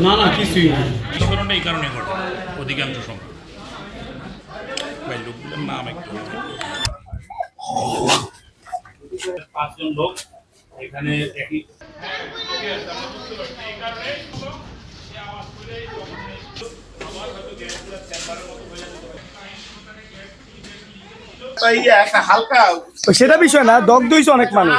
না না কিছুই না, এই কারণে ঘটে অধিকাংশ সময়। ভাই লোকগুলোর নাম একটু, 5 জন লোক এখানে একই সেটা বিষয় না, দগ্ধ হয়েছে অনেক মানুষ।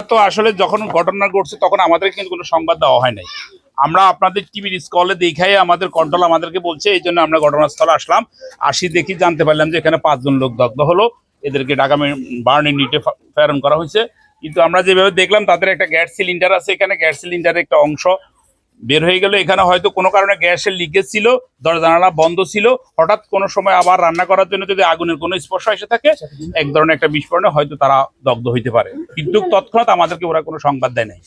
তো আসলে যখন ঘটনা ঘটছে তখন আমাদের কিন্তু কোনো সংবাদ দেওয়া হয় নাই। আমরা আপনাদের টিভির স্কলে দেখাই আমাদের কন্ট্রোল আমাদেরকে বলছে, এই জন্য আমরা ঘটনাস্থলে আসলাম। আসি দেখি জানতে পারলাম যে এখানে 5 জন লোক দগ্ধ হলো, এদেরকে ঢাকা বার্ন ইউনিটে প্রেরণ করা হয়েছে। কিন্তু আমরা যেভাবে দেখলাম তাদের একটা গ্যাস সিলিন্ডার আছে, এখানে গ্যাস সিলিন্ডারের একটা অংশ বের হয়ে গেল। এখানে হয়তো কোনো কারণে গ্যাসের লিকেজ ছিল, দরজা জানালা বন্ধ ছিল, হঠাৎ কোনো সময় আবার রান্না করার জন্য যদি আগুনের কোনো স্পর্শ এসে থাকে, এক ধরনের একটা বিস্ফোরণে হয়তো তারা দগ্ধ হইতে পারে। কিন্তু তৎক্ষণাৎ আমাদেরকে ওরা কোনো সংবাদ দেয় নাই।